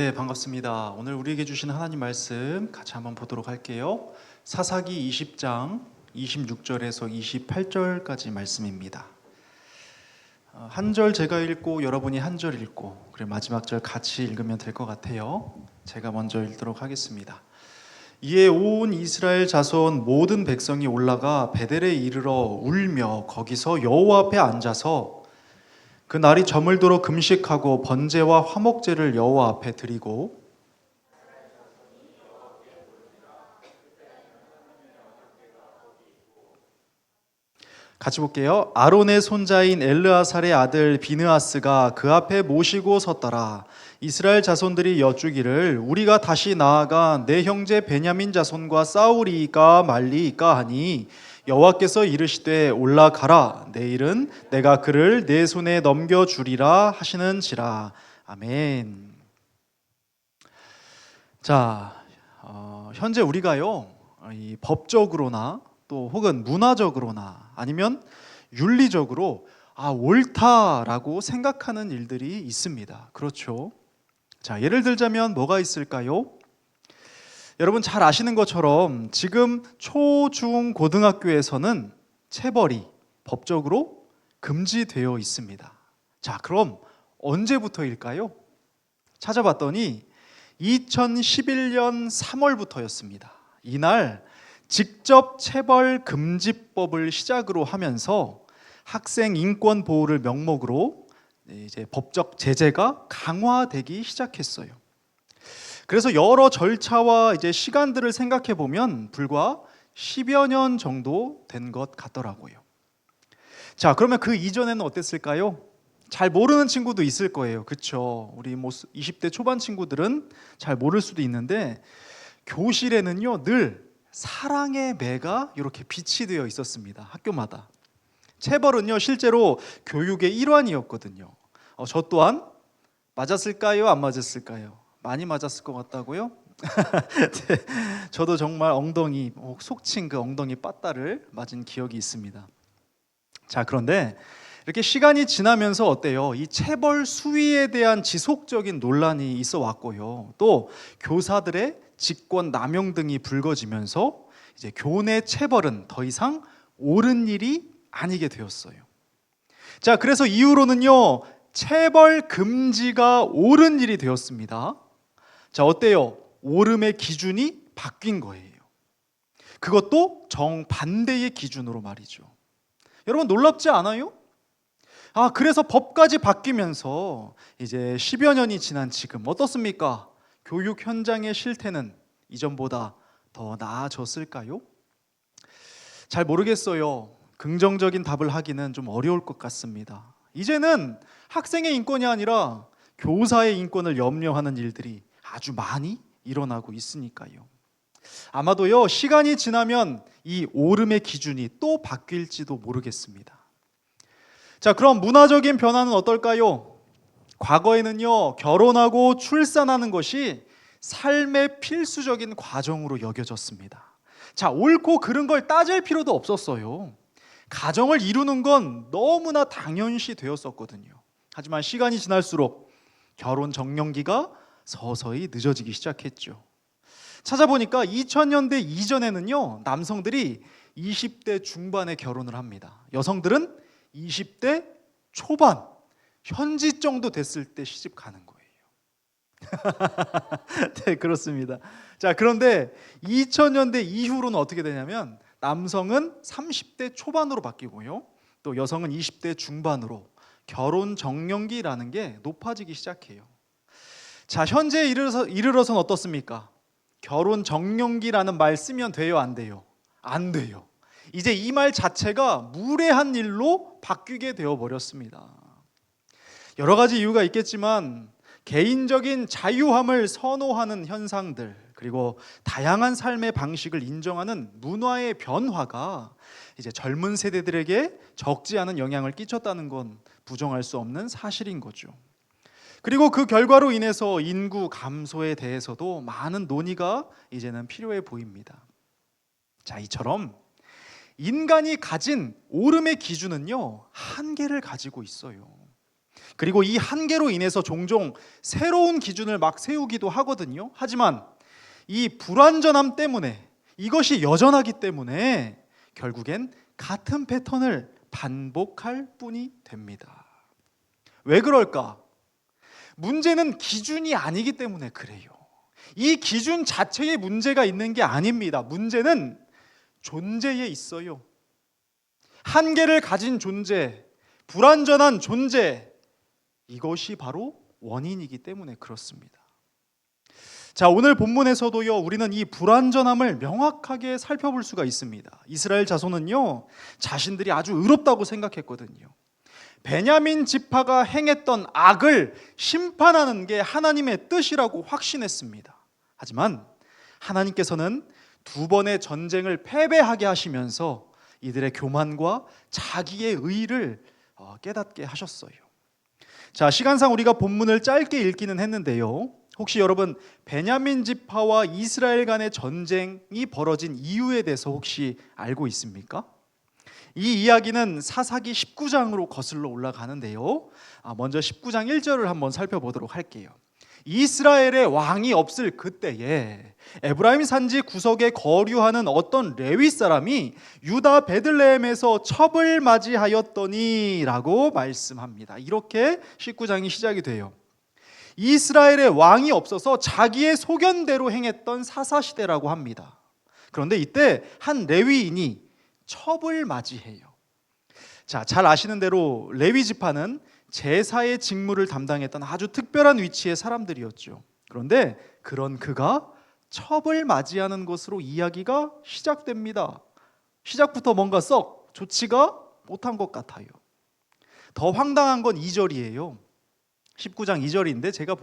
네, 반갑습니다. 오늘 우리에게 주신 하나님 말씀 같이 한번 보도록 할게요. 사사기 20장 26절에서 28절까지 말씀입니다. 한 절 제가 읽고 여러분이 한 절 읽고 그리고 마지막 절 같이 읽으면 될 것 같아요. 제가 먼저 읽도록 하겠습니다. 이에 온 이스라엘 자손 모든 백성이 올라가 베델에 이르러 울며 거기서 여호와 앞에 앉아서 그 날이 저물도록 금식하고 번제와 화목제를 여호와 앞에 드리고 같이 볼게요. 아론의 손자인 엘르아살의 아들 비느하스가 그 앞에 모시고 섰더라. 이스라엘 자손들이 여쭈기를 우리가 다시 나아가 내 형제 베냐민 자손과 싸우리이까 말리이까 하니 여호와께서 이르시되 올라가라. 내일은 내가 그를 내 손에 넘겨주리라 하시는지라. 아멘. 자, 현재 우리가요, 이 법적으로나 또 혹은 문화적으로나 아니면 윤리적으로 옳다라고 생각하는 일들이 있습니다. 그렇죠? 자, 예를 들자면 뭐가 있을까요? 여러분 잘 아시는 것처럼 지금 초, 중, 고등학교에서는 체벌이 법적으로 금지되어 있습니다. 자, 그럼 언제부터일까요? 찾아봤더니 2011년 3월부터였습니다. 이날 직접 체벌 금지법을 시작으로 하면서 학생 인권 보호를 명목으로 이제 법적 제재가 강화되기 시작했어요. 그래서 여러 절차와 이제 시간들을 생각해 보면 불과 10여 년 정도 된 것 같더라고요. 자, 그러면 그 이전에는 어땠을까요? 잘 모르는 친구도 있을 거예요. 그렇죠? 우리 20대 초반 친구들은 잘 모를 수도 있는데 교실에는요 늘 사랑의 매가 이렇게 빛이 되어 있었습니다. 학교마다. 체벌은요 실제로 교육의 일환이었거든요. 저 또한 맞았을까요? 안 맞았을까요? 많이 맞았을 것 같다고요? 네, 저도 정말 엉덩이 속칭 그 엉덩이 빠따를 맞은 기억이 있습니다. 자, 그런데 이렇게 시간이 지나면서 어때요? 이 체벌 수위에 대한 지속적인 논란이 있어 왔고요. 또 교사들의 직권 남용 등이 불거지면서 이제 교내 체벌은 더 이상 옳은 일이 아니게 되었어요. 자, 그래서 이후로는요, 체벌 금지가 옳은 일이 되었습니다. 자, 어때요? 옳음의 기준이 바뀐 거예요. 그것도 정반대의 기준으로 말이죠. 여러분 놀랍지 않아요? 그래서 법까지 바뀌면서 이제 10여 년이 지난 지금 어떻습니까? 교육 현장의 실태는 이전보다 더 나아졌을까요? 잘 모르겠어요. 긍정적인 답을 하기는 좀 어려울 것 같습니다. 이제는 학생의 인권이 아니라 교사의 인권을 염려하는 일들이 아주 많이 일어나고 있으니까요. 아마도요, 시간이 지나면 이 옳음의 기준이 또 바뀔지도 모르겠습니다. 자, 그럼 문화적인 변화는 어떨까요? 과거에는요, 결혼하고 출산하는 것이 삶의 필수적인 과정으로 여겨졌습니다. 자, 옳고 그른 걸 따질 필요도 없었어요. 가정을 이루는 건 너무나 당연시 되었었거든요. 하지만 시간이 지날수록 결혼 적령기가 서서히 늦어지기 시작했죠. 찾아보니까 2000년대 이전에는요, 남성들이 20대 중반에 결혼을 합니다. 여성들은 20대 초반, 현지 정도 됐을 때 시집 가는 거예요. 네, 그렇습니다. 자, 그런데 2000년대 이후로는 어떻게 되냐면 남성은 30대 초반으로 바뀌고요. 또 여성은 20대 중반으로 결혼 적령기라는 게 높아지기 시작해요. 자, 현재에 이르러서는 어떻습니까? 결혼 적령기라는 말 쓰면 돼요, 안 돼요? 안 돼요. 이제 이 말 자체가 무례한 일로 바뀌게 되어 버렸습니다. 여러 가지 이유가 있겠지만 개인적인 자유함을 선호하는 현상들, 그리고 다양한 삶의 방식을 인정하는 문화의 변화가 이제 젊은 세대들에게 적지 않은 영향을 끼쳤다는 건 부정할 수 없는 사실인 거죠. 그리고 그 결과로 인해서 인구 감소에 대해서도 많은 논의가 이제는 필요해 보입니다. 자, 이처럼 인간이 가진 옳음의 기준은요, 한계를 가지고 있어요. 그리고 이 한계로 인해서 종종 새로운 기준을 막 세우기도 하거든요. 하지만 이 불완전함 때문에, 이것이 여전하기 때문에 결국엔 같은 패턴을 반복할 뿐이 됩니다. 왜 그럴까? 문제는 기준이 아니기 때문에 그래요. 이 기준 자체에 문제가 있는 게 아닙니다. 문제는 존재에 있어요. 한계를 가진 존재, 불완전한 존재, 이것이 바로 원인이기 때문에 그렇습니다. 자, 오늘 본문에서도요, 우리는 이 불완전함을 명확하게 살펴볼 수가 있습니다. 이스라엘 자손은요, 자신들이 아주 의롭다고 생각했거든요. 베냐민 지파가 행했던 악을 심판하는 게 하나님의 뜻이라고 확신했습니다. 하지만 하나님께서는 두 번의 전쟁을 패배하게 하시면서 이들의 교만과 자기의 의의를 깨닫게 하셨어요. 자, 시간상 우리가 본문을 짧게 읽기는 했는데요, 혹시 여러분 베냐민 지파와 이스라엘 간의 전쟁이 벌어진 이유에 대해서 혹시 알고 있습니까? 이 이야기는 사사기 19장으로 거슬러 올라가는데요, 먼저 19장 1절을 한번 살펴보도록 할게요. 이스라엘의 왕이 없을 그때에 에브라임 산지 구석에 거류하는 어떤 레위 사람이 유다 베들레헴에서 첩을 맞이하였더니 라고 말씀합니다. 이렇게 19장이 시작이 돼요. 이스라엘의 왕이 없어서 자기의 소견대로 행했던 사사시대라고 합니다. 그런데 이때 한 레위인이 첩을 맞이해요. 자, 잘 아시는 대로 레위 지파는 제사의 직무를 담당했던 아주 특별한 위치의 사람들이었죠. 그런데 그런 그가 첩을 맞이하는 것으로 이야기가 시작됩니다. 시작부터 뭔가 썩 좋지가 못한 것 같아요. 더 황당한 건 2절이에요. 19장 2절인데 제가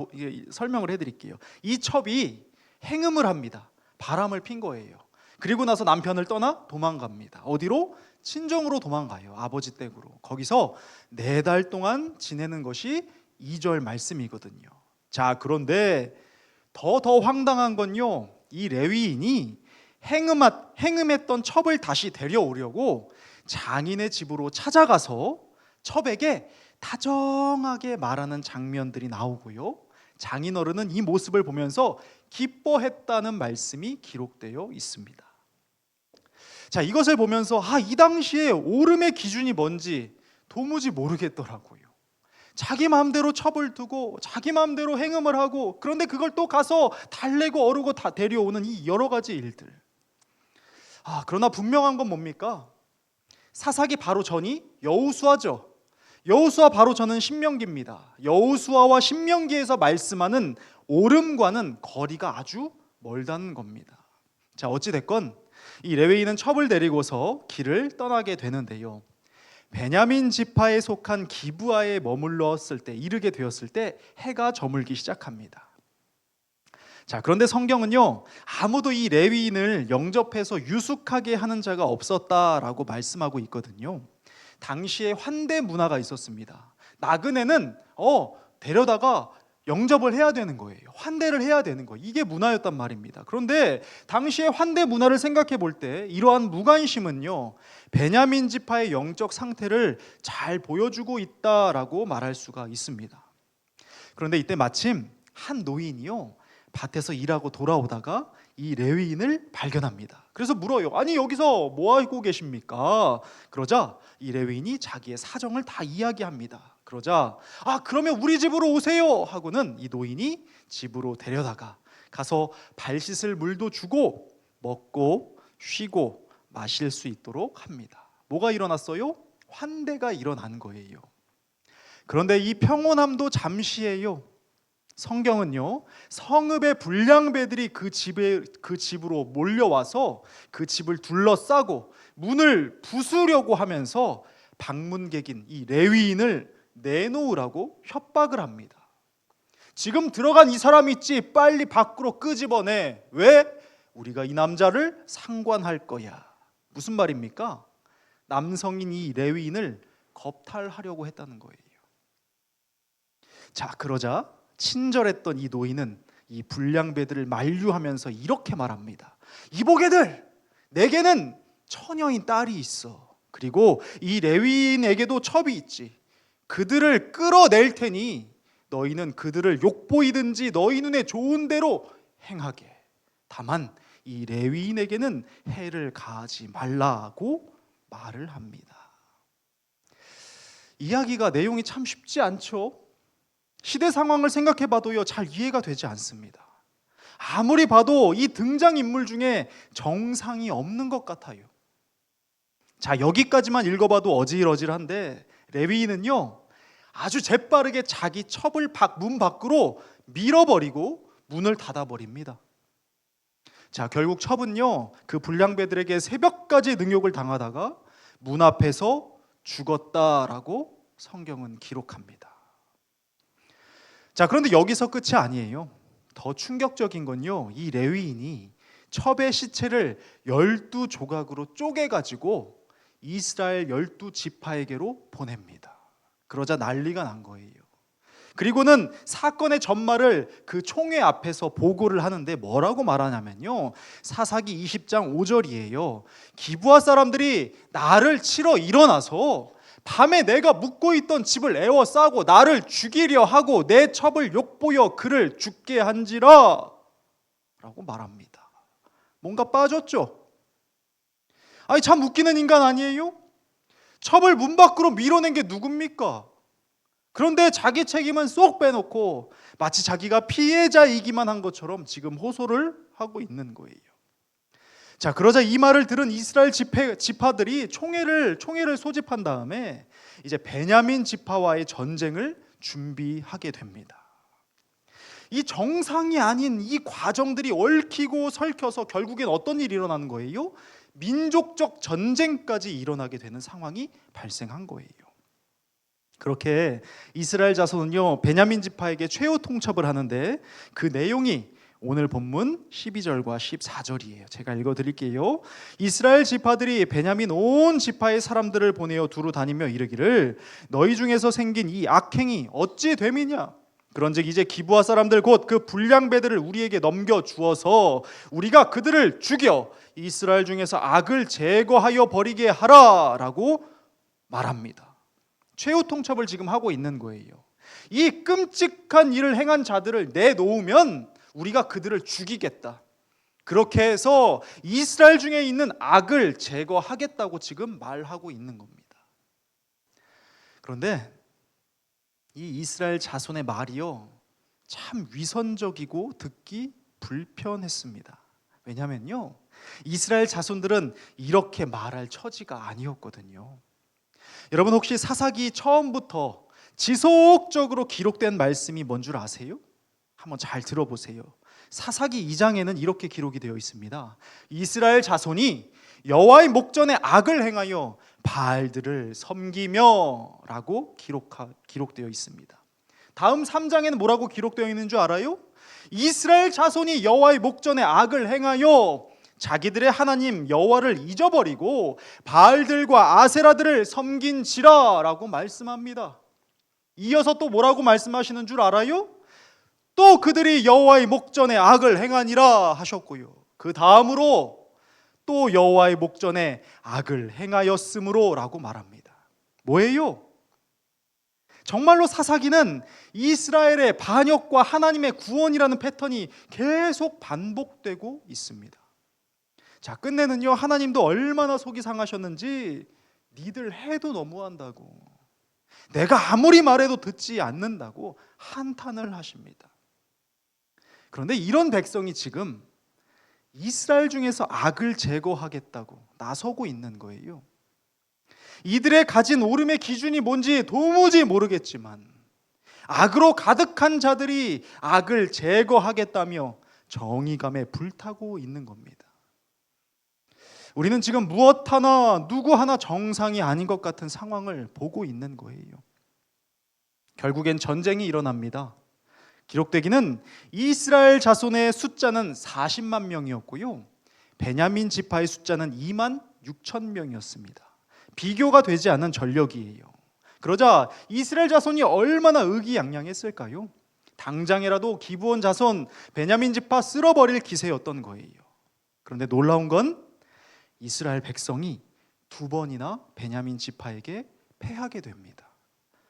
설명을 해드릴게요. 이 첩이 행음을 합니다. 바람을 핀 거예요. 그리고 나서 남편을 떠나 도망갑니다. 어디로? 친정으로 도망가요. 아버지 댁으로. 거기서 4달 동안 지내는 것이 2절 말씀이거든요. 자, 그런데 더 황당한 건요, 이 레위인이 행음했던 첩을 다시 데려오려고 장인의 집으로 찾아가서 첩에게 다정하게 말하는 장면들이 나오고요, 장인어른은 이 모습을 보면서 기뻐했다는 말씀이 기록되어 있습니다. 자, 이것을 보면서 이 당시에 옳음의 기준이 뭔지 도무지 모르겠더라고요. 자기 마음대로 첩을 두고 자기 마음대로 행음을 하고, 그런데 그걸 또 가서 달래고 어르고 다 데려오는 이 여러 가지 일들. 그러나 분명한 건 뭡니까? 사사기 바로 전이 여호수아죠. 여호수아 바로 전은 신명기입니다. 여호수아와 신명기에서 말씀하는 옳음과는 거리가 아주 멀다는 겁니다. 자, 어찌 됐건 이 레위인은 첩을 데리고서 길을 떠나게 되는데요, 베냐민 지파에 속한 기브아에 이르게 되었을 때 해가 저물기 시작합니다. 자, 그런데 성경은요, 아무도 이 레위인을 영접해서 유숙하게 하는 자가 없었다라고 말씀하고 있거든요. 당시에 환대 문화가 있었습니다. 나그네는 데려다가 영접을 해야 되는 거예요. 환대를 해야 되는 거예요. 이게 문화였단 말입니다. 그런데 당시의 환대 문화를 생각해 볼 때 이러한 무관심은요, 베냐민 지파의 영적 상태를 잘 보여주고 있다라고 말할 수가 있습니다. 그런데 이때 마침 한 노인이요, 밭에서 일하고 돌아오다가 이 레위인을 발견합니다. 그래서 물어요. 아니, 여기서 뭐 하고 계십니까? 그러자 이 레위인이 자기의 사정을 다 이야기합니다. 그러자 그러면 우리 집으로 오세요 하고는 이 노인이 집으로 데려다가 가서 발 씻을 물도 주고 먹고 쉬고 마실 수 있도록 합니다. 뭐가 일어났어요? 환대가 일어난 거예요. 그런데 이 평온함도 잠시예요. 성경은요, 성읍의 불량배들이 그 집으로 몰려와서 그 집을 둘러싸고 문을 부수려고 하면서 방문객인 이 레위인을 내놓으라고 협박을 합니다. 지금 들어간 이 사람 있지, 빨리 밖으로 끄집어내. 왜? 우리가 이 남자를 상관할 거야. 무슨 말입니까? 남성인 이 레위인을 겁탈하려고 했다는 거예요. 자, 그러자 친절했던 이 노인은 이 불량배들을 만류하면서 이렇게 말합니다. 이보게들, 내게는 처녀인 딸이 있어. 그리고 이 레위인에게도 첩이 있지. 그들을 끌어낼 테니 너희는 그들을 욕보이든지 너희 눈에 좋은 대로 행하게. 다만 이 레위인에게는 해를 가하지 말라고 말을 합니다. 이야기가 내용이 참 쉽지 않죠. 시대 상황을 생각해 봐도요, 잘 이해가 되지 않습니다. 아무리 봐도 이 등장인물 중에 정상이 없는 것 같아요. 자, 여기까지만 읽어봐도 어질어질한데 레위인은요, 아주 재빠르게 자기 첩을 문 밖으로 밀어버리고 문을 닫아버립니다. 자, 결국 첩은요, 그 불량배들에게 새벽까지 능욕을 당하다가 문 앞에서 죽었다라고 성경은 기록합니다. 자, 그런데 여기서 끝이 아니에요. 더 충격적인 건요, 이 레위인이 첩의 시체를 12조각으로 쪼개가지고 이스라엘 12지파에게로 보냅니다. 그러자 난리가 난 거예요. 그리고는 사건의 전말을 그 총회 앞에서 보고를 하는데 뭐라고 말하냐면요, 사사기 20장 5절이에요. 기브아 사람들이 나를 치러 일어나서 밤에 내가 묵고 있던 집을 에워싸고 나를 죽이려 하고 내 첩을 욕보여 그를 죽게 한지라 라고 말합니다. 뭔가 빠졌죠? 아니, 참 웃기는 인간 아니에요? 첩을 문 밖으로 밀어낸 게 누굽니까? 그런데 자기 책임은 쏙 빼놓고 마치 자기가 피해자이기만 한 것처럼 지금 호소를 하고 있는 거예요. 자, 그러자 이 말을 들은 이스라엘 지파들이 총회를 소집한 다음에 이제 베냐민 지파와의 전쟁을 준비하게 됩니다. 이 정상이 아닌 이 과정들이 얽히고 설켜서 결국엔 어떤 일이 일어나는 거예요? 민족적 전쟁까지 일어나게 되는 상황이 발생한 거예요. 그렇게 이스라엘 자손은요, 베냐민 지파에게 최후 통첩을 하는데 그 내용이 오늘 본문 12절과 14절이에요. 제가 읽어드릴게요. 이스라엘 지파들이 베냐민 온 지파의 사람들을 보내어 두루 다니며 이르기를 너희 중에서 생긴 이 악행이 어찌 됨이냐? 그런즉 이제 기브아 사람들 곧 그 불량배들을 우리에게 넘겨 주어서 우리가 그들을 죽여 이스라엘 중에서 악을 제거하여 버리게 하라라고 말합니다. 최후 통첩을 지금 하고 있는 거예요. 이 끔찍한 일을 행한 자들을 내놓으면 우리가 그들을 죽이겠다. 그렇게 해서 이스라엘 중에 있는 악을 제거하겠다고 지금 말하고 있는 겁니다. 그런데 이 이스라엘 자손의 말이요, 참 위선적이고 듣기 불편했습니다. 왜냐면요, 이스라엘 자손들은 이렇게 말할 처지가 아니었거든요. 여러분, 혹시 사사기 처음부터 지속적으로 기록된 말씀이 뭔 줄 아세요? 한번 잘 들어보세요. 사사기 2장에는 이렇게 기록이 되어 있습니다. 이스라엘 자손이 여호와의 목전에 악을 행하여 바알들을 섬기며 라고 기록되어 있습니다. 다음 3장에는 뭐라고 기록되어 있는 줄 알아요? 이스라엘 자손이 여호와의 목전에 악을 행하여 자기들의 하나님 여호와를 잊어버리고 바알들과 아세라들을 섬긴지라 라고 말씀합니다. 이어서 또 뭐라고 말씀하시는 줄 알아요? 또 그들이 여호와의 목전에 악을 행하니라 하셨고요, 그 다음으로 또 여호와의 목전에 악을 행하였으므로 라고 말합니다. 뭐예요? 정말로 사사기는 이스라엘의 반역과 하나님의 구원이라는 패턴이 계속 반복되고 있습니다. 자, 끝내는요, 하나님도 얼마나 속이 상하셨는지 니들 해도 너무한다고, 내가 아무리 말해도 듣지 않는다고 한탄을 하십니다. 그런데 이런 백성이 지금 이스라엘 중에서 악을 제거하겠다고 나서고 있는 거예요. 이들의 가진 오름의 기준이 뭔지 도무지 모르겠지만 악으로 가득한 자들이 악을 제거하겠다며 정의감에 불타고 있는 겁니다. 우리는 지금 무엇 하나 누구 하나 정상이 아닌 것 같은 상황을 보고 있는 거예요. 결국엔 전쟁이 일어납니다. 기록되기는 이스라엘 자손의 숫자는 40만 명이었고요, 베냐민 지파의 숫자는 2만 6천 명이었습니다. 비교가 되지 않는 전력이에요. 그러자 이스라엘 자손이 얼마나 의기양양했을까요? 당장이라도 기브온 자손 베냐민 지파 쓸어버릴 기세였던 거예요. 그런데 놀라운 건 이스라엘 백성이 2번이나 베냐민 지파에게 패하게 됩니다.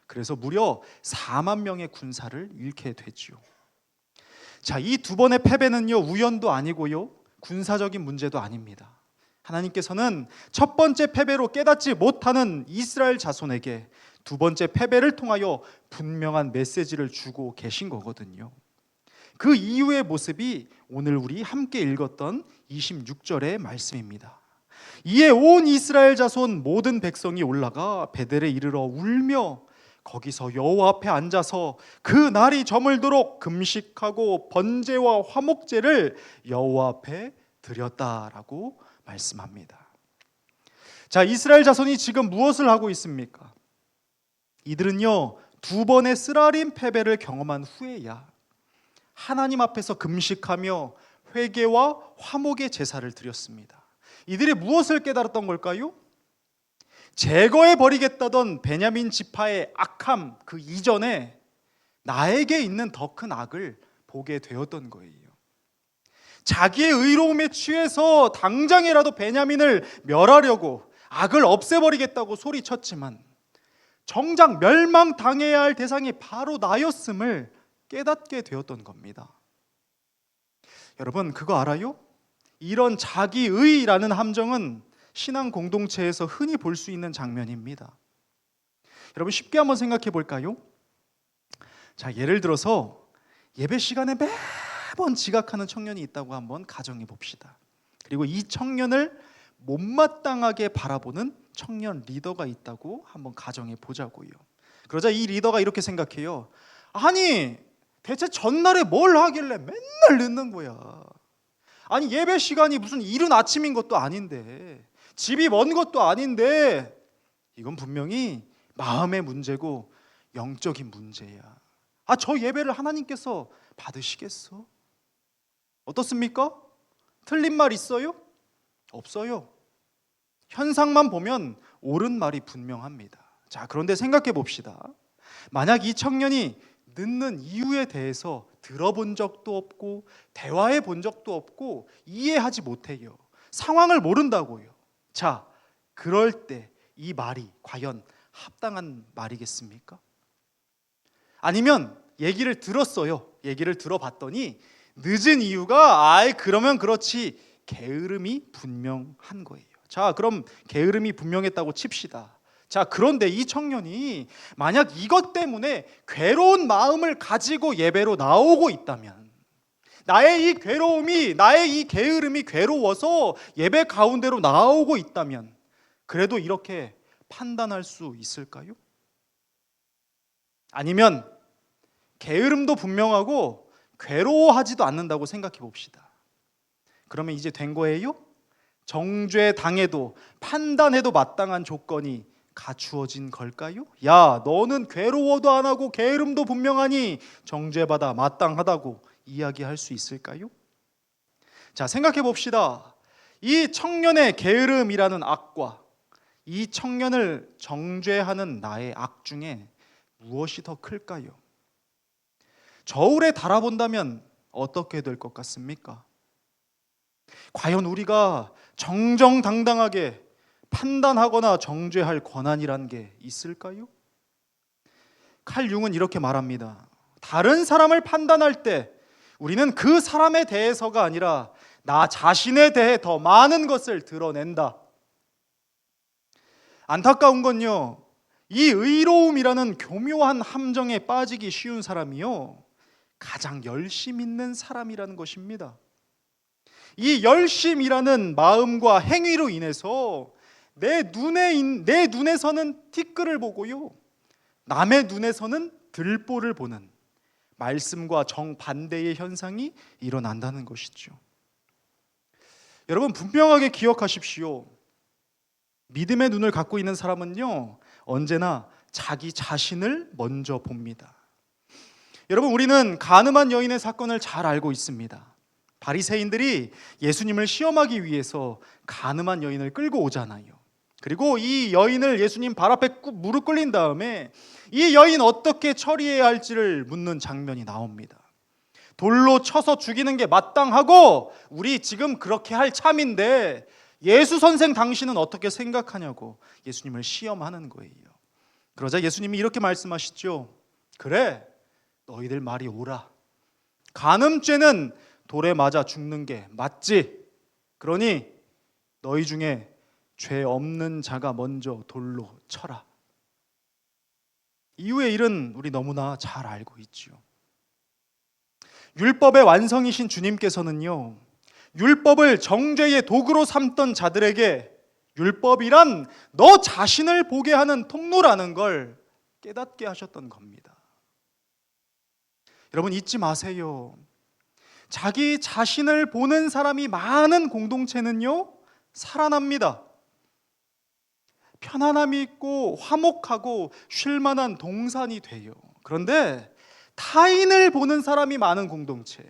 그래서 무려 4만 명의 군사를 잃게 되지요. 자, 이 두 번의 패배는요, 우연도 아니고요, 군사적인 문제도 아닙니다. 하나님께서는 첫 번째 패배로 깨닫지 못하는 이스라엘 자손에게 두 번째 패배를 통하여 분명한 메시지를 주고 계신 거거든요. 그 이후의 모습이 오늘 우리 함께 읽었던 26절의 말씀입니다. 이에 온 이스라엘 자손 모든 백성이 올라가 베델에 이르러 울며 거기서 여호와 앞에 앉아서 그 날이 저물도록 금식하고 번제와 화목제를 여호와 앞에 드렸다라고 말씀합니다. 자, 이스라엘 자손이 지금 무엇을 하고 있습니까? 이들은요, 두 번의 쓰라린 패배를 경험한 후에야 하나님 앞에서 금식하며 회개와 화목의 제사를 드렸습니다. 이들이 무엇을 깨달았던 걸까요? 제거해 버리겠다던 베냐민 지파의 악함 그 이전에 나에게 있는 더 큰 악을 보게 되었던 거예요. 자기의 의로움에 취해서 당장이라도 베냐민을 멸하려고 악을 없애버리겠다고 소리쳤지만 정작 멸망당해야 할 대상이 바로 나였음을 깨닫게 되었던 겁니다. 여러분, 그거 알아요? 이런 자기의라는 함정은 신앙 공동체에서 흔히 볼 수 있는 장면입니다. 여러분, 쉽게 한번 생각해 볼까요? 자, 예를 들어서 예배 시간에 매번 지각하는 청년이 있다고 한번 가정해 봅시다. 그리고 이 청년을 못마땅하게 바라보는 청년 리더가 있다고 한번 가정해 보자고요. 그러자 이 리더가 이렇게 생각해요. 아니, 대체 전날에 뭘 하길래 맨날 늦는 거야. 아니, 예배 시간이 무슨 이른 아침인 것도 아닌데, 집이 먼 것도 아닌데, 이건 분명히 마음의 문제고 영적인 문제야. 저 예배를 하나님께서 받으시겠어? 어떻습니까? 틀린 말 있어요? 없어요. 현상만 보면 옳은 말이 분명합니다. 자, 그런데 생각해 봅시다. 만약 이 청년이 늦는 이유에 대해서 들어본 적도 없고 대화해 본 적도 없고 이해하지 못해요. 상황을 모른다고요. 자, 그럴 때 이 말이 과연 합당한 말이겠습니까? 아니면 얘기를 들었어요. 얘기를 들어봤더니 늦은 이유가 그러면 그렇지 게으름이 분명한 거예요. 자, 그럼 게으름이 분명했다고 칩시다. 자, 그런데 이 청년이 만약 이것 때문에 괴로운 마음을 가지고 예배로 나오고 있다면, 나의 이 괴로움이, 나의 이 게으름이 괴로워서 예배 가운데로 나오고 있다면, 그래도 이렇게 판단할 수 있을까요? 아니면 게으름도 분명하고 괴로워하지도 않는다고 생각해 봅시다. 그러면 이제 된 거예요? 정죄 당해도 판단해도 마땅한 조건이 갖추어진 걸까요? 야, 너는 괴로워도 안 하고 게으름도 분명하니 정죄받아 마땅하다고 이야기할 수 있을까요? 자, 생각해 봅시다. 이 청년의 게으름이라는 악과 이 청년을 정죄하는 나의 악 중에 무엇이 더 클까요? 저울에 달아본다면 어떻게 될 것 같습니까? 과연 우리가 정정당당하게 판단하거나 정죄할 권한이란 게 있을까요? 칼 융은 이렇게 말합니다. 다른 사람을 판단할 때 우리는 그 사람에 대해서가 아니라 나 자신에 대해 더 많은 것을 드러낸다. 안타까운 건요, 이 의로움이라는 교묘한 함정에 빠지기 쉬운 사람이요, 가장 열심 있는 사람이라는 것입니다. 이 열심이라는 마음과 행위로 인해서 내 눈에서는 티끌을 보고요, 남의 눈에서는 들보를 보는 말씀과 정반대의 현상이 일어난다는 것이죠. 여러분, 분명하게 기억하십시오. 믿음의 눈을 갖고 있는 사람은요, 언제나 자기 자신을 먼저 봅니다. 여러분, 우리는 가늠한 여인의 사건을 잘 알고 있습니다. 바리새인들이 예수님을 시험하기 위해서 가늠한 여인을 끌고 오잖아요. 그리고 이 여인을 예수님 발 앞에 무릎 꿇린 다음에 이 여인 어떻게 처리해야 할지를 묻는 장면이 나옵니다. 돌로 쳐서 죽이는 게 마땅하고 우리 지금 그렇게 할 참인데 예수 선생 당신은 어떻게 생각하냐고 예수님을 시험하는 거예요. 그러자 예수님이 이렇게 말씀하시죠. 그래, 너희들 말이 옳아. 간음죄는 돌에 맞아 죽는 게 맞지. 그러니 너희 중에 죄 없는 자가 먼저 돌로 쳐라. 이후의 일은 우리 너무나 잘 알고 있지요. 율법의 완성이신 주님께서는요, 율법을 정죄의 도구로 삼던 자들에게 율법이란 너 자신을 보게 하는 통로라는 걸 깨닫게 하셨던 겁니다. 여러분 잊지 마세요. 자기 자신을 보는 사람이 많은 공동체는요, 살아납니다. 편안함이 있고 화목하고 쉴만한 동산이 돼요. 그런데 타인을 보는 사람이 많은 공동체,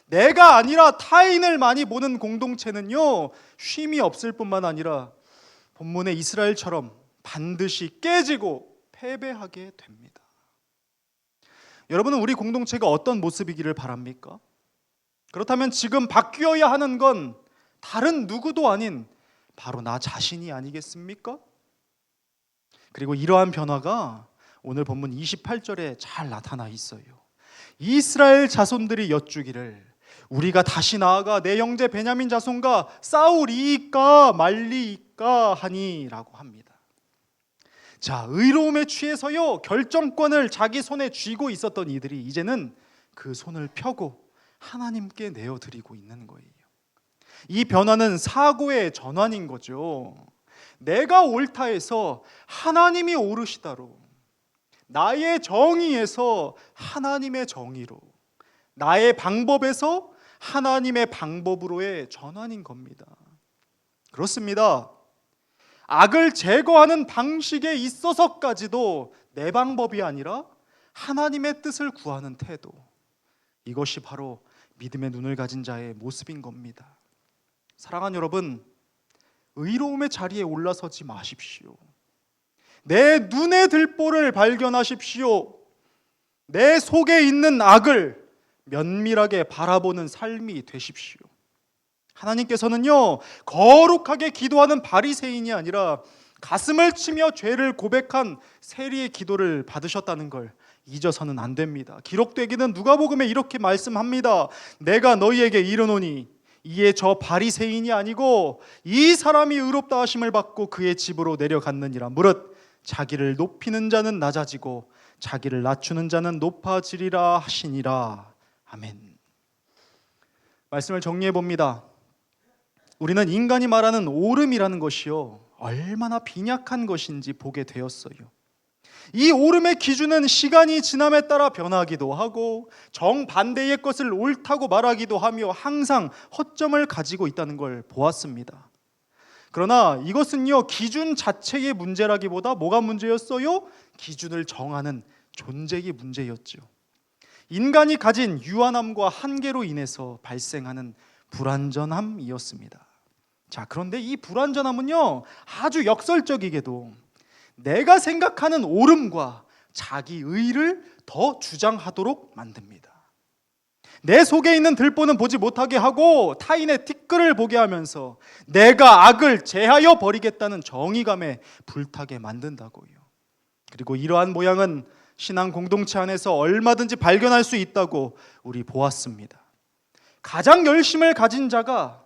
내가 아니라 타인을 많이 보는 공동체는요, 쉼이 없을 뿐만 아니라 본문의 이스라엘처럼 반드시 깨지고 패배하게 됩니다. 여러분은 우리 공동체가 어떤 모습이기를 바랍니까? 그렇다면 지금 바뀌어야 하는 건 다른 누구도 아닌 바로 나 자신이 아니겠습니까? 그리고 이러한 변화가 오늘 본문 28절에 잘 나타나 있어요. 이스라엘 자손들이 여쭈기를 우리가 다시 나아가 내 형제 베냐민 자손과 싸우리이까 말리이까 하니라고 합니다. 자, 의로움에 취해서요, 결정권을 자기 손에 쥐고 있었던 이들이 이제는 그 손을 펴고 하나님께 내어드리고 있는 거예요. 이 변화는 사고의 전환인 거죠. 내가 옳다해서 하나님이 옳으시다로, 나의 정의에서 하나님의 정의로, 나의 방법에서 하나님의 방법으로의 전환인 겁니다. 그렇습니다. 악을 제거하는 방식에 있어서까지도 내 방법이 아니라 하나님의 뜻을 구하는 태도, 이것이 바로 믿음의 눈을 가진 자의 모습인 겁니다. 사랑하는 여러분, 의로움의 자리에 올라서지 마십시오. 내 눈에 들보를 발견하십시오. 내 속에 있는 악을 면밀하게 바라보는 삶이 되십시오. 하나님께서는요, 거룩하게 기도하는 바리새인이 아니라 가슴을 치며 죄를 고백한 세리의 기도를 받으셨다는 걸 잊어서는 안 됩니다. 기록되기는 누가복음에 이렇게 말씀합니다. 내가 너희에게 이르노니 이에 저 바리새인이 아니고 이 사람이 의롭다 하심을 받고 그의 집으로 내려갔느니라. 무릇 자기를 높이는 자는 낮아지고 자기를 낮추는 자는 높아지리라 하시니라. 아멘. 말씀을 정리해 봅니다. 우리는 인간이 말하는 옳음이라는 것이요, 얼마나 빈약한 것인지 보게 되었어요. 이 옳음의 기준은 시간이 지남에 따라 변하기도 하고 정반대의 것을 옳다고 말하기도 하며 항상 허점을 가지고 있다는 걸 보았습니다. 그러나 이것은요, 기준 자체의 문제라기보다 뭐가 문제였어요? 기준을 정하는 존재의 문제였죠. 인간이 가진 유한함과 한계로 인해서 발생하는 불완전함이었습니다. 자, 그런데 이 불완전함은요, 아주 역설적이게도 내가 생각하는 옳음과 자기 의를 더 주장하도록 만듭니다. 내 속에 있는 들보는 보지 못하게 하고 타인의 티끌을 보게 하면서 내가 악을 제하여 버리겠다는 정의감에 불타게 만든다고요. 그리고 이러한 모양은 신앙 공동체 안에서 얼마든지 발견할 수 있다고 우리 보았습니다. 가장 열심을 가진 자가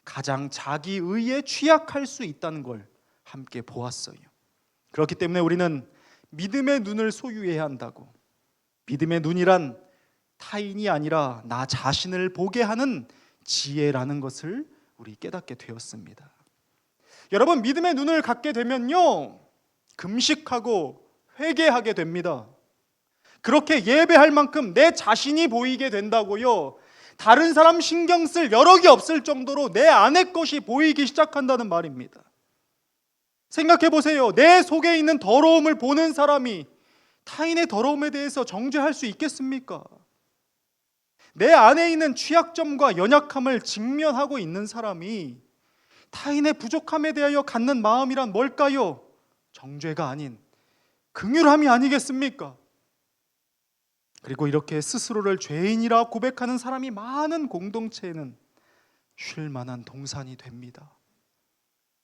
가장 자기 의에 취약할 수 있다는 걸 함께 보았어요. 그렇기 때문에 우리는 믿음의 눈을 소유해야 한다고, 믿음의 눈이란 타인이 아니라 나 자신을 보게 하는 지혜라는 것을 우리 깨닫게 되었습니다. 여러분, 믿음의 눈을 갖게 되면요, 금식하고 회개하게 됩니다. 그렇게 예배할 만큼 내 자신이 보이게 된다고요. 다른 사람 신경 쓸 여력이 없을 정도로 내 안의 것이 보이기 시작한다는 말입니다. 생각해 보세요. 내 속에 있는 더러움을 보는 사람이 타인의 더러움에 대해서 정죄할 수 있겠습니까? 내 안에 있는 취약점과 연약함을 직면하고 있는 사람이 타인의 부족함에 대하여 갖는 마음이란 뭘까요? 정죄가 아닌 긍휼함이 아니겠습니까? 그리고 이렇게 스스로를 죄인이라 고백하는 사람이 많은 공동체에는 쉴 만한 동산이 됩니다.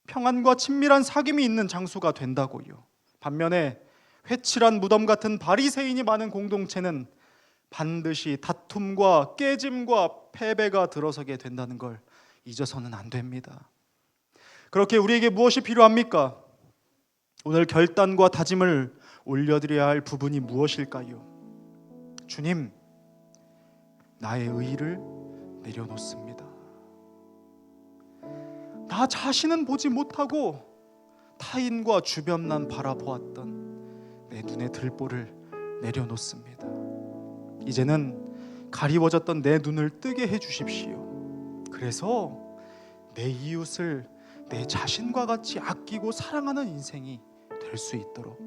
평안과 친밀한 사귐이 있는 장소가 된다고요. 반면에 회칠한 무덤 같은 바리새인이 많은 공동체는 반드시 다툼과 깨짐과 패배가 들어서게 된다는 걸 잊어서는 안 됩니다. 그렇게 우리에게 무엇이 필요합니까? 오늘 결단과 다짐을 올려드려야 할 부분이 무엇일까요? 주님, 나의 의의를 내려놓습니다. 나 자신은 보지 못하고 타인과 주변만 바라보았던 내 눈의 들보를 내려놓습니다. 이제는 가리워졌던 내 눈을 뜨게 해주십시오. 그래서 내 이웃을 내 자신과 같이 아끼고 사랑하는 인생이 될 수 있도록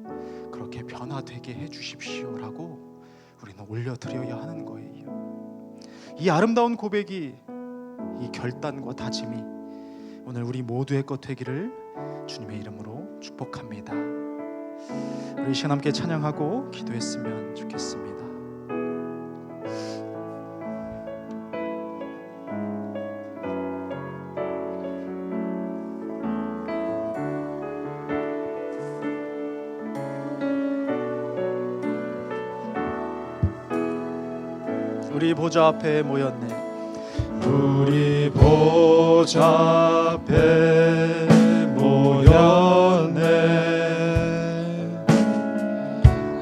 그렇게 변화되게 해주십시오라고 우리는 올려드려야 하는 거예요. 이 아름다운 고백이, 이 결단과 다짐이 오늘 우리 모두의 것 되기를 주님의 이름으로 축복합니다. 우리 시간 함께 찬양하고 기도했으면 좋겠습니다. 우리 보좌 앞에 모였네. 우리 보좌 앞에 모였네.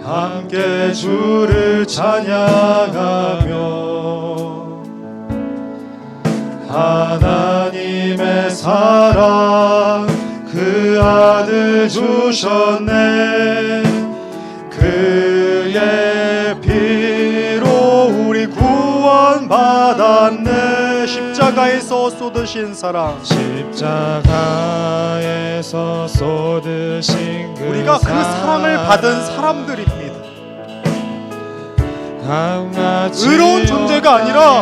함께 주를 찬양하며 하나님의 사랑 그 아들 주셨네. 그의 피로 우리 구원받았네. 십자가에서 쏟으신 사랑, 십자가에서 쏟으신 그 우리가 그 사랑을 받은 사람들입니다. 의로운 존재가 아니라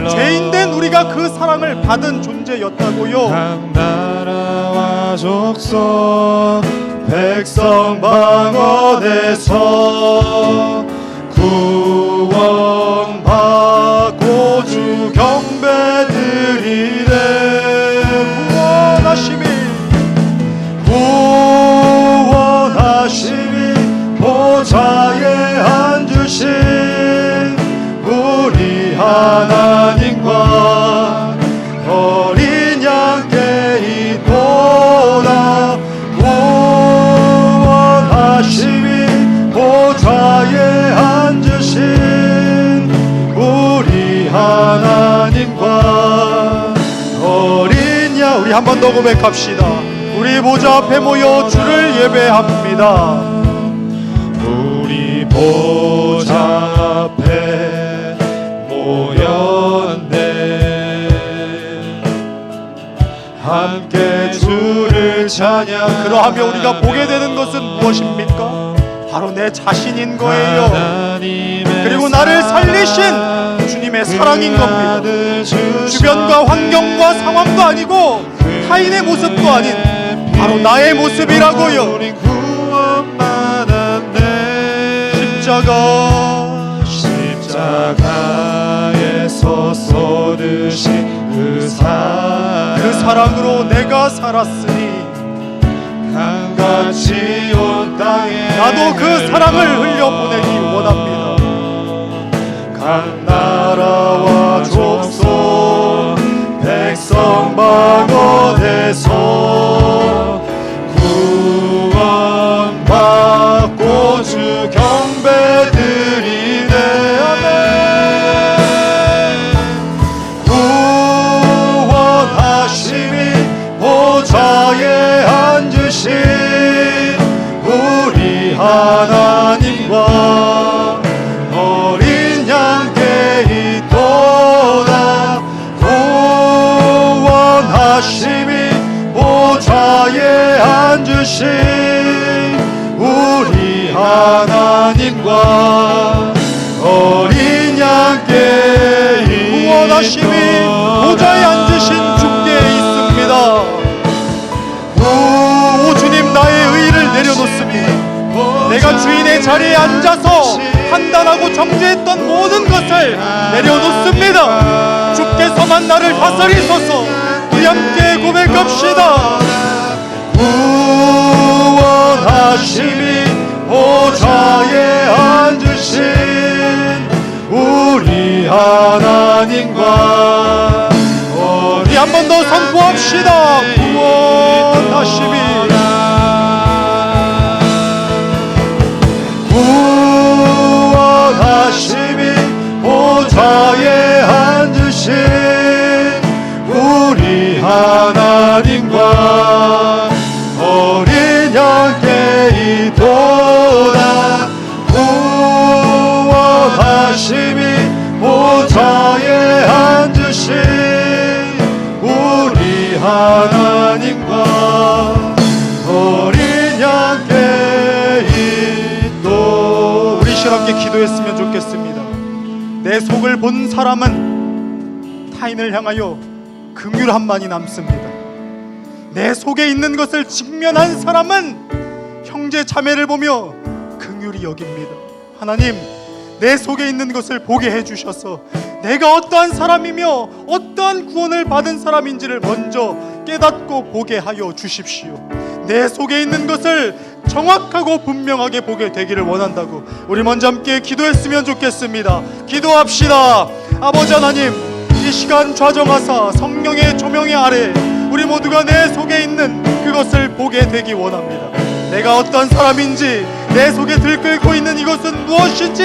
죄인된 우리가 그 사랑을 받은 존재였다고요. 각 나라와 족속 백성 방언에서 구원받고 주 경배드리네. 구원하심이 보좌에 앉으신 우리 하나님과 어린 양께 이도다. 구원하심이 보좌에 앉으신 우리 하나님과 어린 양. 우리 한 번 더 고백합시다. 우리 보좌 앞에 모여 주를 예배합니다. 우리 보좌 앞에 모였네. 함께 주를 찬양. 그러하며 우리가 보게 되는 것은 무엇입니까? 바로 내 자신인 거예요. 그리고 나를 살리신 주님의 사랑인 겁니다. 주변과 환경과 상황도 아니고 타인의 모습도 아닌 바로 나의 모습이라고요. 십자가에서 쏟으신 그 사랑으로 내가 살았으니 강같이 온 땅에 나도 그 사랑을 흘려보내기 원합니다. 각 나라와 족속 백성 방언에서 구원받고 주 경배드리네. 구원하심이 보좌에 앉으신 우리 하나님과 어린 양께 이도다. 구원하심이 보좌에 앉으신 우리 하나님과 어린 양께 구원하심이 보좌에 앉으신 주께 있습니다. 오 주님, 나의 의의를 내려놓습니다. 내가 주인의 자리에 앉아서 판단하고 정죄했던 모든 것을 내려놓습니다. 주께서만 나를 다스리소서. 우리 함께 고백합시다. 구원하심이 보좌에 앉으신 우리 하나님과 우리 한 번 더 선포합시다. 구원하심이 보좌에 앉으신 우리 하나님과 어린 양께 이도다 구원하심이 보좌에 앉으신 우리 하나님과 어린 양께 이도다. 우리 함께 기도했으면 좋겠습니다. 내 속을 본 사람은 타인을 향하여 긍휼함만이 남습니다. 내 속에 있는 것을 직면한 사람은 형제 자매를 보며 긍휼히 여깁니다. 하나님, 내 속에 있는 것을 보게 해주셔서 내가 어떠한 사람이며 어떠한 구원을 받은 사람인지를 먼저 깨닫고 보게 하여 주십시오. 내 속에 있는 것을 정확하고 분명하게 보게 되기를 원한다고 우리 먼저 함께 기도했으면 좋겠습니다. 기도합시다. 아버지 하나님, 이 시간 좌정하사 성령의 조명의 아래 우리 모두가 내 속에 있는 그것을 보게 되기 원합니다. 내가 어떤 사람인지, 내 속에 들끓고 있는 이것은 무엇인지,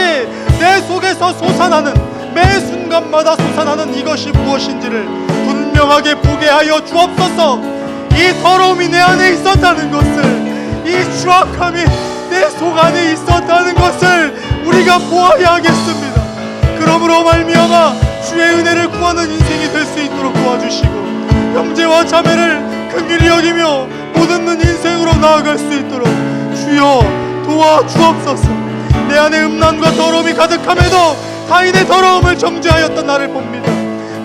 내 속에서 솟아나는, 매 순간마다 솟아나는 이것이 무엇인지를 분명하게 보게 하여 주옵소서. 이 더러움이 내 안에 있었다는 것을, 이 추악함이 내 속 안에 있었다는 것을 우리가 보아야 하겠습니다. 그러므로 말미암아 주의 은혜를 구하는 인생이 될 수 있도록 도와주시고, 형제와 자매를 긍휼히 여기며 못 얻는 인생으로 나아갈 수 있도록 주여 도와주옵소서. 내 안에 음란과 더러움이 가득함에도 타인의 더러움을 정죄하였던 나를 봅니다.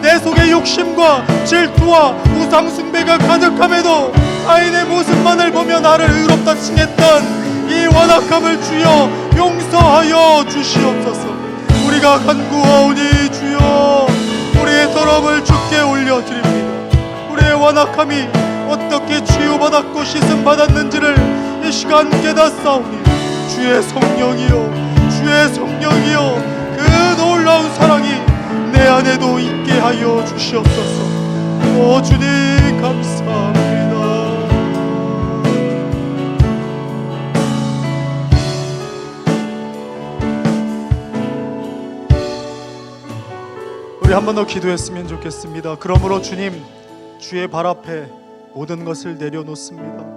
내 속에 욕심과 질투와 우상숭배가 가득함에도 타인의 모습만을 보며 나를 의롭다 칭했던 이 완악함을 주여 용서하여 주시옵소서. 우리가 간구하오니 주여 우리의 더러움을 주께 올려드립니다. 우리의 완악함이 어떻게 치유받았고 씻음받았는지를 이 시간 깨닫사오니 주의 성령이여, 주의 성령이여, 그 놀라운 사랑이 내 안에도 있게 하여 주시옵소서. 오 주님 감사합니다. 우리 한 번 더 기도했으면 좋겠습니다. 그러므로 주님, 주의 발 앞에 모든 것을 내려놓습니다.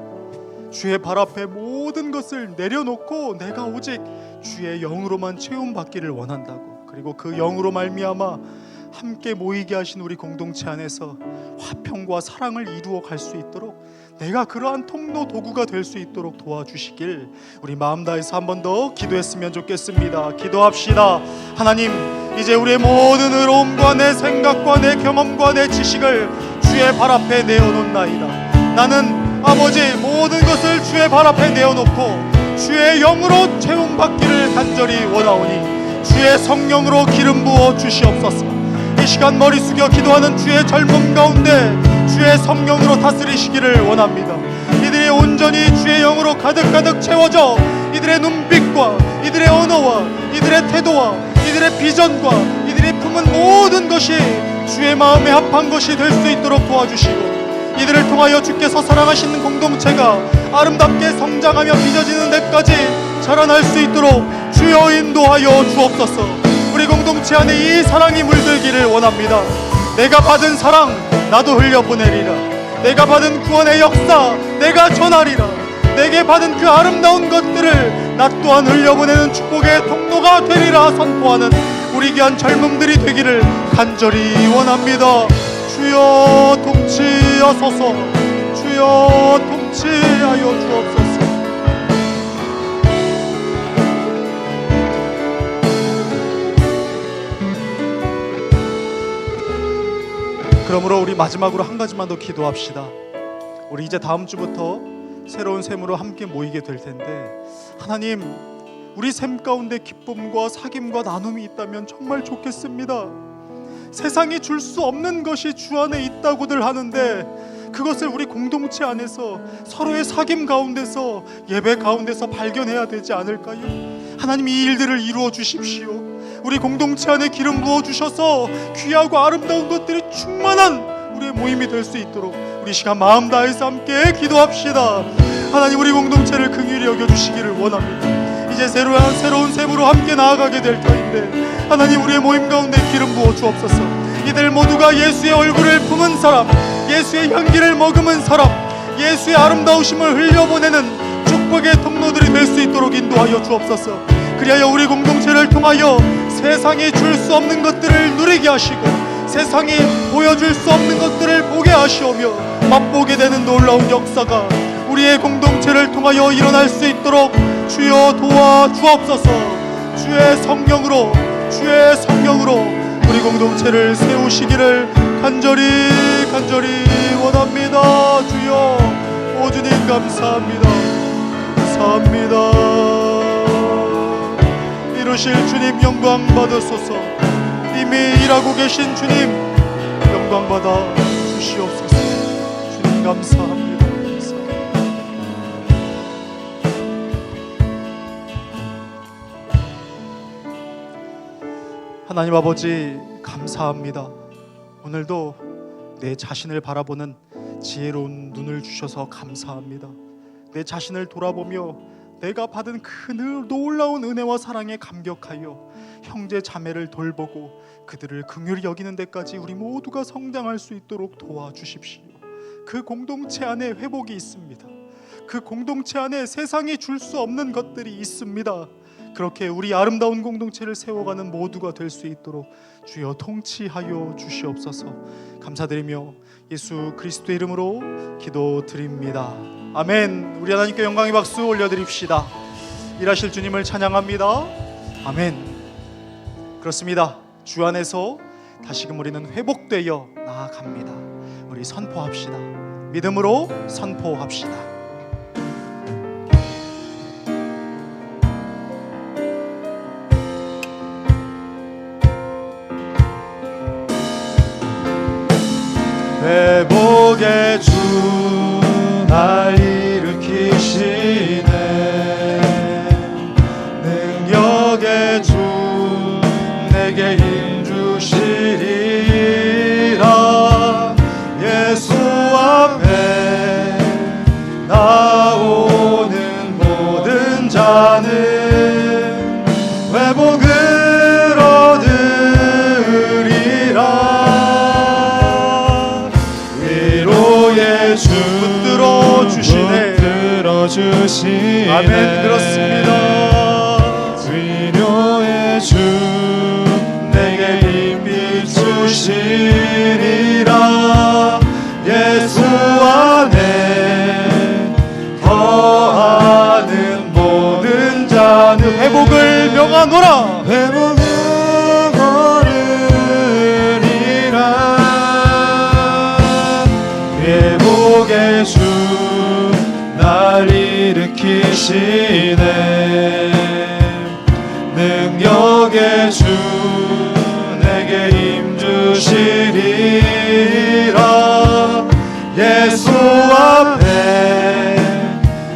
주의 발 앞에 모든 것을 내려놓고 내가 오직 주의 영으로만 채움받기를 원한다고, 그리고 그 영으로 말미암아 함께 모이게 하신 우리 공동체 안에서 화평과 사랑을 이루어 갈 수 있도록 내가 그러한 통로 도구가 될 수 있도록 도와주시길 우리 마음 다해서 한 번 더 기도했으면 좋겠습니다. 기도합시다. 하나님, 이제 우리의 모든 의로움과 내 생각과 내 경험과 내 지식을 주의 발 앞에 내어놓나이다. 나는 아버지 모든 것을 주의 발 앞에 내어놓고 주의 영으로 채움받기를 간절히 원하오니 주의 성령으로 기름 부어 주시옵소서. 이 시간 머리 숙여 기도하는 주의 젊음 가운데 주의 성령으로 다스리시기를 원합니다. 이들이 온전히 주의 영으로 가득가득 채워져 이들의 눈빛과 이들의 언어와 이들의 태도와 이들의 비전과 이들이 품은 모든 것이 주의 마음에 합한 것이 될 수 있도록 도와주시고, 이들을 통하여 주께서 사랑하시는 공동체가 아름답게 성장하며 빚어지는 데까지 자라날 수 있도록 주여 인도하여 주옵소서. 우리 공동체 안에 이 사랑이 물들기를 원합니다. 내가 받은 사랑 나도 흘려보내리라. 내가 받은 구원의 역사 내가 전하리라. 내게 받은 그 아름다운 것들을 나 또한 흘려보내는 축복의 통로가 되리라 선포하는 우리 귀한 젊음들이 되기를 간절히 원합니다. 주여 통치하소서. 주여 통치하여 주옵소서. 그러므로 우리 마지막으로 한 가지만 더 기도합시다. 우리 이제 다음 주부터 새로운 셈으로 함께 모이게 될 텐데, 하나님, 우리 셈 가운데 기쁨과 사귐과 나눔이 있다면 정말 좋겠습니다. 세상이 줄 수 없는 것이 주 안에 있다고들 하는데 그것을 우리 공동체 안에서 서로의 사귐 가운데서 예배 가운데서 발견해야 되지 않을까요? 하나님, 이 일들을 이루어 주십시오. 우리 공동체 안에 기름 부어 주셔서 귀하고 아름다운 것들이 충만한 우리의 모임이 될 수 있도록 우리 시간 마음 다해서 함께 기도합시다. 하나님, 우리 공동체를 긍휼히 여겨주시기를 원합니다. 이제 새로운 셈으로 함께 나아가게 될 터인데 하나님, 우리의 모임 가운데 기름 부어 주옵소서. 이들 모두가 예수의 얼굴을 품은 사람, 예수의 향기를 머금은 사람, 예수의 아름다우심을 흘려보내는 축복의 통로들이 될 수 있도록 인도하여 주옵소서. 그리하여 우리 공동체를 통하여 세상이 줄 수 없는 것들을 누리게 하시고 세상이 보여줄 수 없는 것들을 보게 하시오며 맛보게 되는 놀라운 역사가 우리의 공동체를 통하여 일어날 수 있도록 주여 도와 주옵소서. 주의 성령으로 우리 공동체를 세우시기를 간절히 원합니다. 주여, 오 주님 감사합니다. 이루실 주님 영광 받으소서. 이미 일하고 계신 주님 영광 받아 주시옵소서. 주님 감사합니다. 하나님 아버지, 감사합니다. 오늘도 내 자신을 바라보는 지혜로운 눈을 주셔서 감사합니다. 내 자신을 돌아보며 내가 받은 그 놀라운 은혜와 사랑에 감격하여 형제 자매를 돌보고 그들을 긍휼히 여기는 데까지 우리 모두가 성장할 수 있도록 도와주십시오. 그 공동체 안에 회복이 있습니다. 그 공동체 안에 세상이 줄 수 없는 것들이 있습니다. 그렇게 우리 아름다운 공동체를 세워가는 모두가 될 수 있도록 주여 통치하여 주시옵소서. 감사드리며 예수 그리스도의 이름으로 기도드립니다. 아멘. 우리 하나님께 영광의 박수 올려드립시다. 일하실 주님을 찬양합니다. 아멘. 그렇습니다. 주 안에서 다시금 우리는 회복되어 나아갑니다. 우리 선포합시다. 믿음으로 선포합시다. 회복의 주 날 일으키시네. 능력의 주 내게 힘 주시리라. 예수 앞에 나오는 모든 자는 회복을 얻으리라. 주 붙들어 주시네. 아멘. 그렇습니다. 위로의 주 내게 힘 비추시리라. 예수 안에 거하는 모든 자는 회복을 명하노라. 회복을 거르리라. 회복의 주 날 일으키시네. 능력의 주 내게 힘 주시리라. 예수 앞에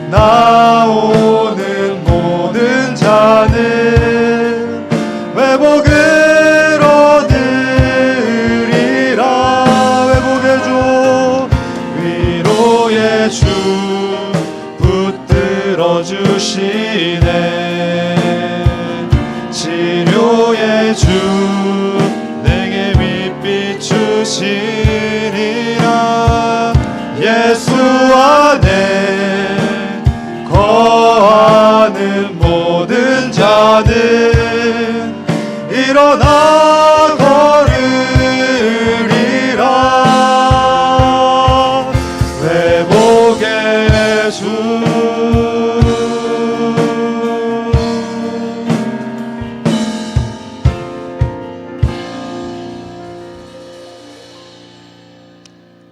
나오는 모든 자는 회복을 얻으리라. 회복의 주 위로의 주 붙들어 주시네. 치료의 주 내게 빛 비추시리라. 예수 안에 거하는 모든 자는 일어나 걸으리라. 회복의 주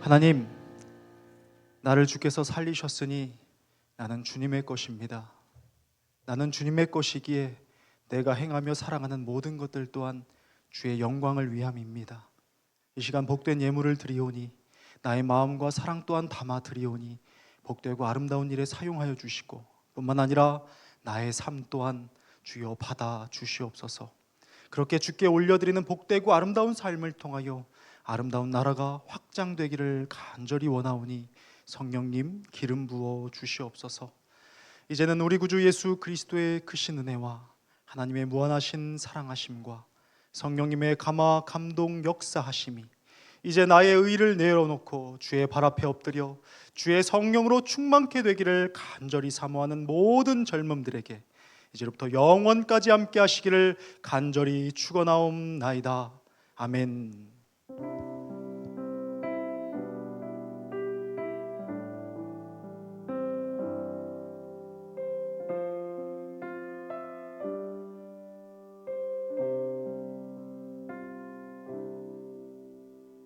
하나님, 나를 주께서 살리셨으니 나는 주님의 것입니다. 나는 주님의 것이기에 내가 행하며 사랑하는 모든 것들 또한 주의 영광을 위함입니다. 이 시간 복된 예물을 드리오니 나의 마음과 사랑 또한 담아 드리오니 복되고 아름다운 일에 사용하여 주시고 뿐만 아니라 나의 삶 또한 주여 받아 주시옵소서. 그렇게 주께 올려드리는 복되고 아름다운 삶을 통하여 아름다운 나라가 확장되기를 간절히 원하오니 성령님 기름 부어 주시옵소서. 이제는 우리 구주 예수 그리스도의 크신 은혜와 하나님의 무한하신 사랑하심과 성령님의 감화 감동 역사하심이 이제 나의 의를 내려놓고 주의 발 앞에 엎드려 주의 성령으로 충만케 되기를 간절히 사모하는 모든 젊음들에게 이제부터 영원까지 함께 하시기를 간절히 축원하옵나이다. 아멘.